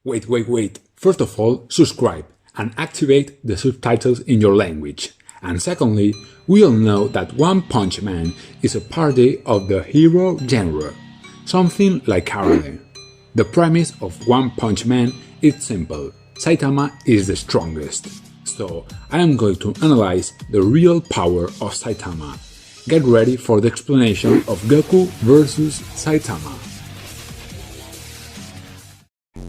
Wait. First of all, subscribe and activate the subtitles in your language. And secondly, we all know that One Punch Man is a parody of the hero genre, something like karate. The premise of One Punch Man is simple: Saitama is the strongest. So I am going to analyze the real power of Saitama. Get ready for the explanation of Goku versus Saitama.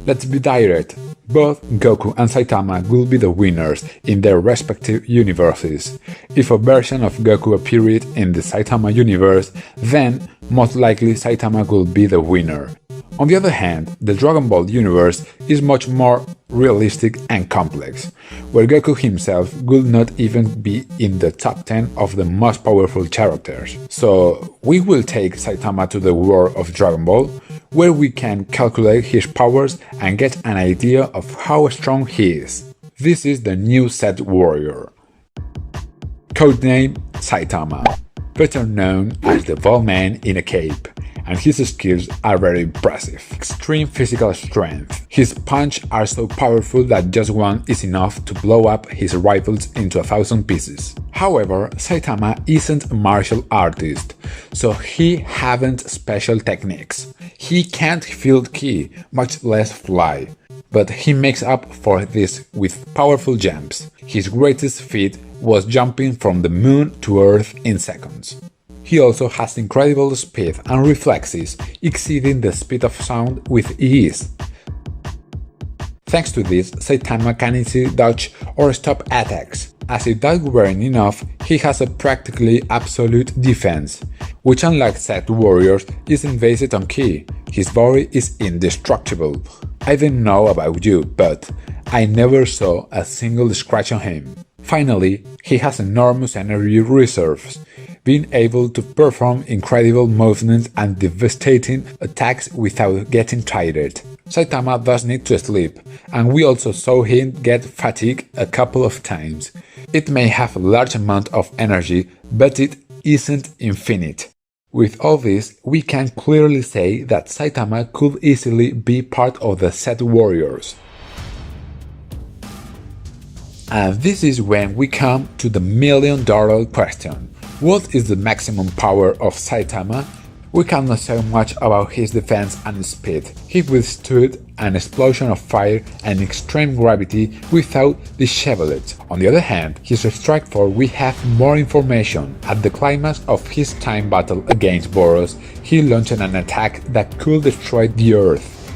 Let's be direct. Both Goku and Saitama will be the winners in their respective universes. If a version of Goku appeared in the Saitama universe, then most likely Saitama will be the winner. On the other hand, the Dragon Ball universe is much more realistic and complex, where Goku himself will not even be in the top 10 of the most powerful characters. So we will take Saitama to the world of Dragon Ball, where we can calculate his powers and get an idea of how strong he is. This is the new Set Warrior. Codename Saitama, better known as the Bald Man in a Cape, and his skills are very impressive. Extreme physical strength. His punches are so powerful that just one is enough to blow up his rivals into 1,000 pieces. However, Saitama isn't a martial artist, so he haven't special techniques. He can't field ki, much less fly, but he makes up for this with powerful jumps. His greatest feat was jumping from the moon to Earth in seconds. He also has incredible speed and reflexes, exceeding the speed of sound with ease. Thanks to this, Saitama can easily dodge or stop attacks. As if that weren't enough, he has a practically absolute defense, which unlike Set Warriors isn't based on ki. His body is indestructible. I don't know about you, but I never saw a single scratch on him. Finally, he has enormous energy reserves, being able to perform incredible movements and devastating attacks without getting tired. Saitama does need to sleep, and we also saw him get fatigued a couple of times. It may have a large amount of energy, but it isn't infinite. With all this, we can clearly say that Saitama could easily be part of the Set Warriors. And this is when we come to the million-dollar question. What is the maximum power of Saitama? We cannot say much about his defense and speed. He withstood an explosion of fire and extreme gravity without disheveling. On the other hand, his strike force we have more information. At the climax of his time battle against Boros, he launched an attack that could destroy the Earth.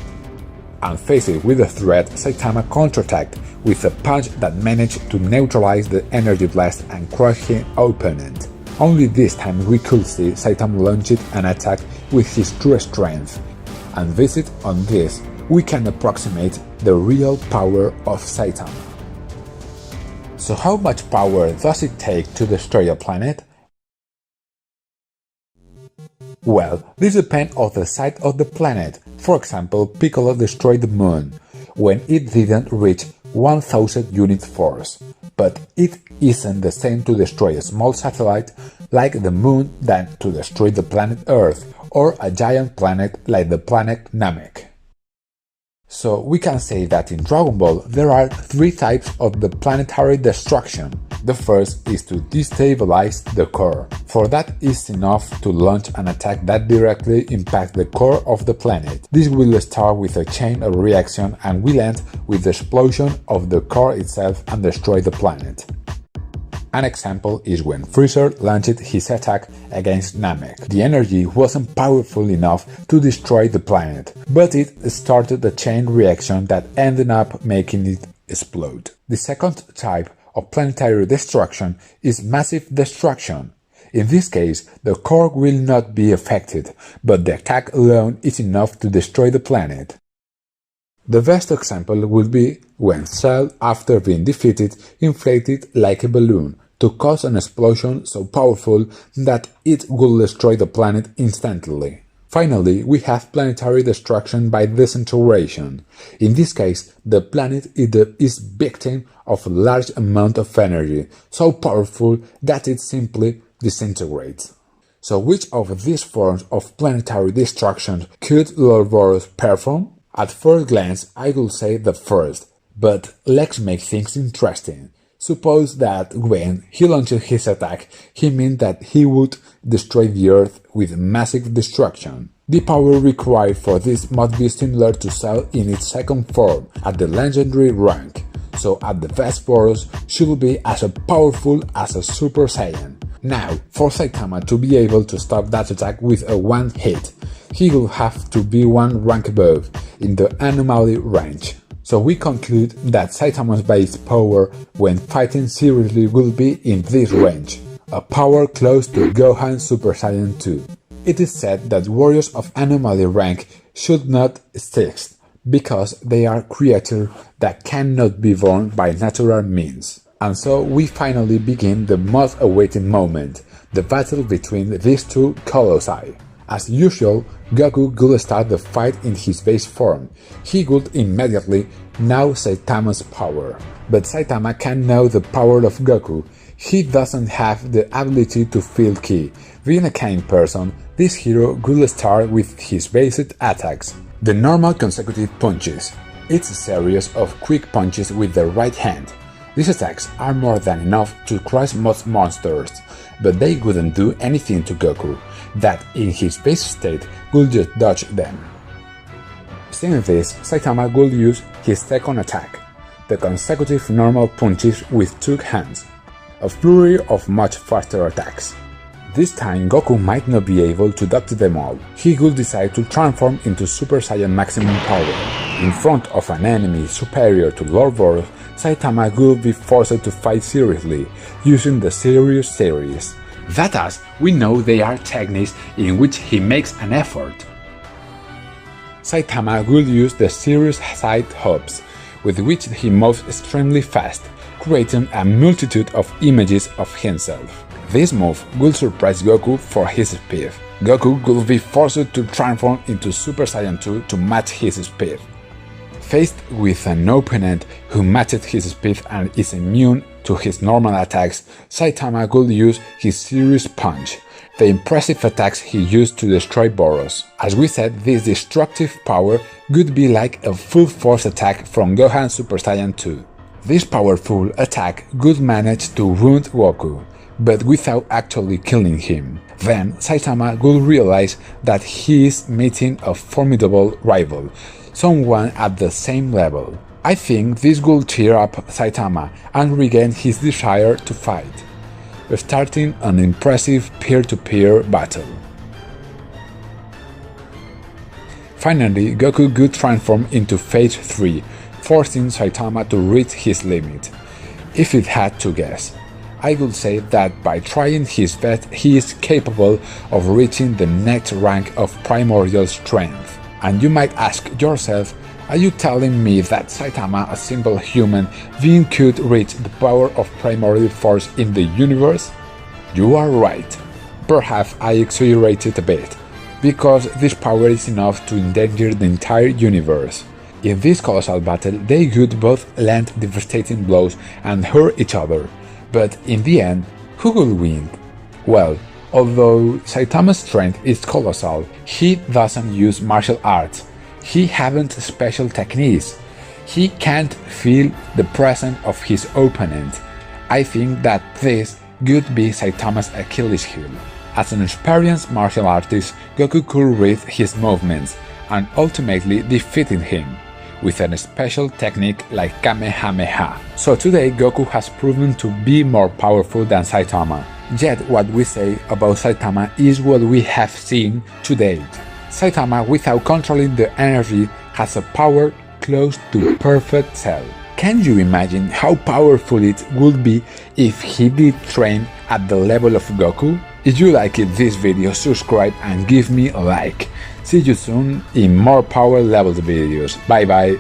And faced with the threat, Saitama counterattacked with a punch that managed to neutralize the energy blast and crush his opponent. Only this time we could see Saitama launch an attack with his true strength, and based on this, we can approximate the real power of Saitama. So how much power does it take to destroy a planet? Well, this depends on the size of the planet. For example, Piccolo destroyed the moon, when it didn't reach 1000 unit force. But it isn't the same to destroy a small satellite like the moon than to destroy the planet Earth or a giant planet like the planet Namek. So we can say that in Dragon Ball there are three types of the planetary destruction. The first is to destabilize the core, for that is enough to launch an attack that directly impacts the core of the planet. This will start with a chain of reaction and will end with the explosion of the core itself and destroy the planet. An example is when Freezer launched his attack against Namek. The energy wasn't powerful enough to destroy the planet, but it started a chain reaction that ended up making it explode. The second type of planetary destruction is massive destruction. In this case, the core will not be affected, but the attack alone is enough to destroy the planet. The best example would be when Cell, after being defeated, inflated like a balloon to cause an explosion so powerful that it will destroy the planet instantly. Finally, we have planetary destruction by disintegration. In this case, the planet is victim of a large amount of energy, so powerful that it simply disintegrates. So which of these forms of planetary destruction could Lord Boros perform? At first glance, I would say the first, but let's make things interesting. Suppose that when he launched his attack, he meant that he would destroy the Earth with massive destruction. The power required for this must be similar to Cell in its second form, at the legendary rank, so at the best Boros should be as powerful as a Super Saiyan. Now, for Saitama to be able to stop that attack with a one hit, he will have to be one rank above, in the anomaly range. So we conclude that Saitama's base power when fighting seriously will be in this range, a power close to Gohan Super Saiyan 2. It is said that warriors of anomaly rank should not exist, because they are creatures that cannot be born by natural means. And so we finally begin the most awaited moment, the battle between these two colossi. As usual, Goku could start the fight in his base form. He would immediately know Saitama's power. But Saitama can know the power of Goku. He doesn't have the ability to feel ki. Being a kind person, this hero could start with his basic attacks. The normal consecutive punches. It's a series of quick punches with the right hand. These attacks are more than enough to crush most monsters, but they wouldn't do anything to Goku, that in his base state would just dodge them. Seeing this, Saitama would use his second attack, the consecutive normal punches with two hands, a flurry of much faster attacks. This time Goku might not be able to dodge them all. He would decide to transform into Super Saiyan maximum power. In front of an enemy superior to Lord Boros, Saitama would be forced to fight seriously, using the Serious series. That as, we know they are techniques in which he makes an effort. Saitama will use the Serious side hops, with which he moves extremely fast, creating a multitude of images of himself. This move will surprise Goku for his speed. Goku will be forced to transform into Super Saiyan 2 to match his speed. Faced with an opponent who matches his speed and is immune to his normal attacks, Saitama will use his Serious Punch, the impressive attacks he used to destroy Boros. As we said, this destructive power would be like a full force attack from Gohan Super Saiyan 2. This powerful attack would manage to wound Goku, but without actually killing him. Then Saitama will realize that he is meeting a formidable rival, someone at the same level. I think this will cheer up Saitama and regain his desire to fight, starting an impressive peer-to-peer battle. Finally, Goku could transform into Phase 3, forcing Saitama to reach his limit. If it had to guess, I would say that by trying his best he is capable of reaching the next rank of primordial strength. And you might ask yourself, are you telling me that Saitama, a simple human being, could reach the power of primordial force in the universe? You are right. Perhaps I exaggerated a bit, because this power is enough to endanger the entire universe. In this colossal battle, they would both land devastating blows and hurt each other. But in the end, who will win? Well, although Saitama's strength is colossal, he doesn't use martial arts. He hasn't special techniques. He can't feel the presence of his opponent. I think that this could be Saitama's Achilles heel. As an experienced martial artist, Goku could read his movements and ultimately defeating him with a special technique like Kamehameha. So today Goku has proven to be more powerful than Saitama. Yet what we say about Saitama is what we have seen to date. Saitama, without controlling the energy, has a power close to perfect Cell. Can you imagine how powerful it would be if he did train at the level of Goku? If you liked this video, subscribe and give me a like. See you soon in more power levels videos. Bye bye.